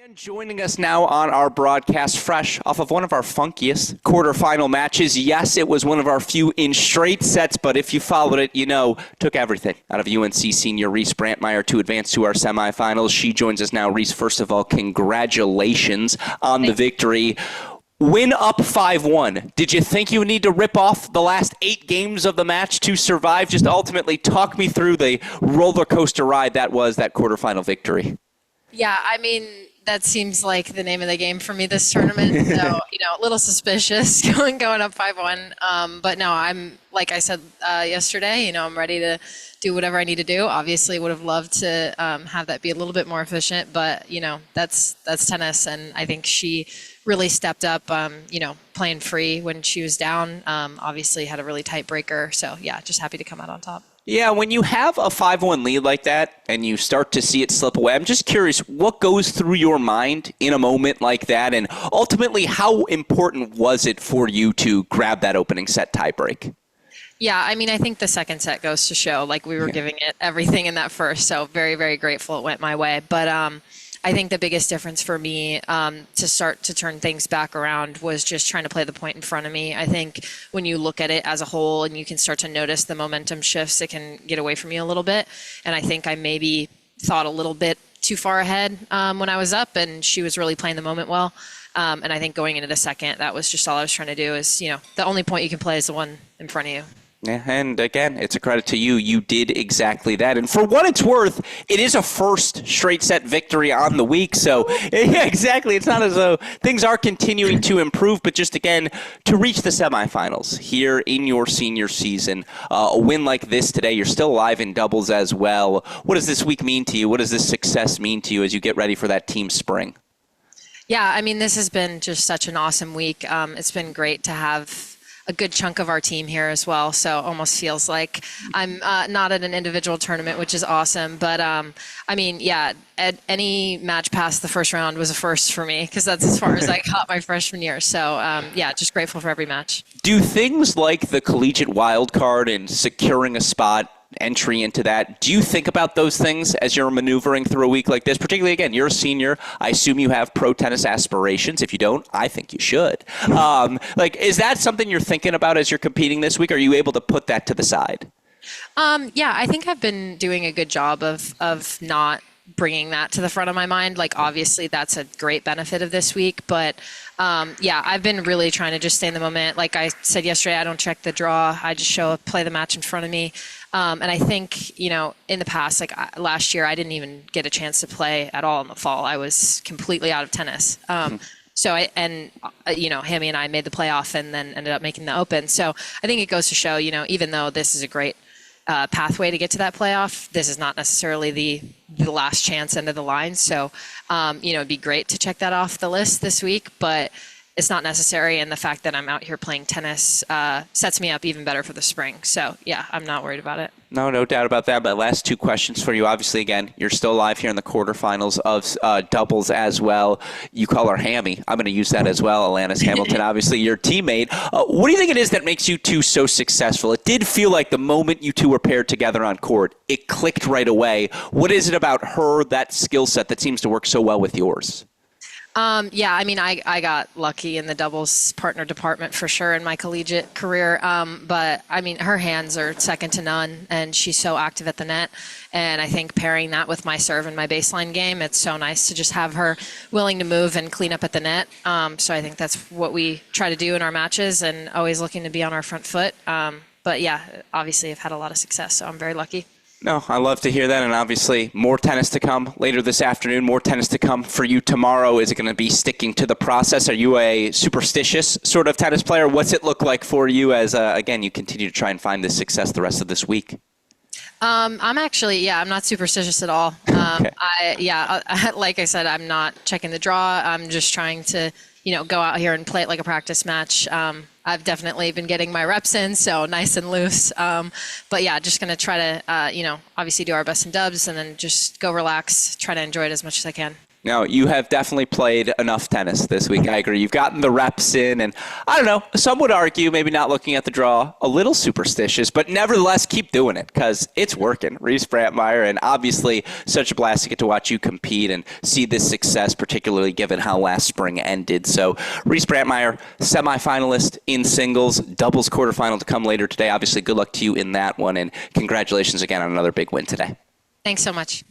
And joining us now on our broadcast, fresh off of one of our funkiest quarterfinal matches. Yes, it was one of our few in straight sets, but if you followed it, you know, took everything out of UNC senior Reese Brantmeier to advance to our semifinals. She joins us now. Reese, first of all, congratulations on the victory. Win up 5-1. Did you think you would need to rip off the last 8 games of the match to survive? Just ultimately talk me through the roller coaster ride that was that quarterfinal victory. Yeah, I mean, that seems like the name of the game for me this tournament. So, a little suspicious going up 5-1. But no, I'm, like I said yesterday, I'm ready to do whatever I need to do. Obviously, would have loved to have that be a little bit more efficient, but, that's tennis. And I think she really stepped up, playing free when she was down. Obviously had a really tight breaker. So, yeah, just happy to come out on top. Yeah, when you have a 5-1 lead like that and you start to see it slip away, I'm just curious what goes through your mind in a moment like that, and ultimately how important was it for you to grab that opening set tiebreak? Yeah, I mean, I think the second set goes to show, like we were giving it everything in that first, so very, very grateful it went my way. But I think the biggest difference for me to start to turn things back around was just trying to play the point in front of me. I think when you look at it as a whole and you can start to notice the momentum shifts, it can get away from you a little bit. And I think I maybe thought a little bit too far ahead when I was up, and she was really playing the moment well. And I think going into the second, that was just all I was trying to do is, the only point you can play is the one in front of you. Yeah, and again, it's a credit to you. You did exactly that. And for what it's worth, it is a first straight set victory on the week. So, yeah, exactly. It's not as though things are continuing to improve, but just, again, to reach the semifinals here in your senior season, a win like this today, you're still alive in doubles as well. What does this week mean to you? What does this success mean to you as you get ready for that team spring? Yeah, I mean, this has been just such an awesome week. It's been great to have a good chunk of our team here as well. So almost feels like I'm not at an individual tournament, which is awesome. But I mean, yeah, any match past the first round was a first for me because that's as far as I got my freshman year. So yeah, just grateful for every match. Do things like the collegiate wild card and securing a spot, entry into that, do you think about those things as you're maneuvering through a week like this? Particularly, again, you're a senior. I assume you have pro tennis aspirations. If you don't, I think you should. Is that something you're thinking about as you're competing this week? Are you able to put that to the side? Yeah, I think I've been doing a good job of not bringing that to the front of my mind. Like, obviously, that's a great benefit of this week. But, yeah, I've been really trying to just stay in the moment. Like I said yesterday, I don't check the draw. I just show up, play the match in front of me. And I think, in the past, like last year, I didn't even get a chance to play at all in the fall. I was completely out of tennis. So Hammy and I made the playoff and then ended up making the Open. So I think it goes to show, even though this is a great pathway to get to that playoff, this is not necessarily the last chance end of the line. So, it'd be great to check that off the list this week, but it's not necessary. And the fact that I'm out here playing tennis sets me up even better for the spring. So, yeah, I'm not worried about it. No doubt about that. But last 2 questions for you. Obviously, again, you're still alive here in the quarterfinals of doubles as well. You call her Hammy. I'm going to use that as well. Alanis Hamilton, obviously your teammate. What do you think it is that makes you two so successful? It did feel like the moment you two were paired together on court, it clicked right away. What is it about her, that skill set, that seems to work so well with yours? Yeah, I mean, I got lucky in the doubles partner department for sure in my collegiate career. But I mean, her hands are second to none, and she's so active at the net. And I think pairing that with my serve and my baseline game, it's so nice to just have her willing to move and clean up at the net. So I think that's what we try to do in our matches, and always looking to be on our front foot. But yeah, obviously I've had a lot of success, so I'm very lucky. No, I love to hear that, and obviously more tennis to come later this afternoon, more tennis to come for you tomorrow. Is it going to be sticking to the process? Are you a superstitious sort of tennis player? What's it look like for you as, again, you continue to try and find this success the rest of this week? I'm actually, I'm not superstitious at all. Okay. Like I said, I'm not checking the draw. I'm just trying to, go out here and play it like a practice match. I've definitely been getting my reps in, so nice and loose. But yeah, just going to try to, obviously do our best in dubs and then just go relax, try to enjoy it as much as I can. No, you have definitely played enough tennis this week. I agree. You've gotten the reps in, and I don't know, some would argue, maybe not looking at the draw, a little superstitious, but nevertheless, keep doing it because it's working. Reese Brantmeier, and obviously such a blast to get to watch you compete and see this success, particularly given how last spring ended. So Reese Brantmeier, semifinalist in singles, doubles quarterfinal to come later today. Obviously, good luck to you in that one, and congratulations again on another big win today. Thanks so much.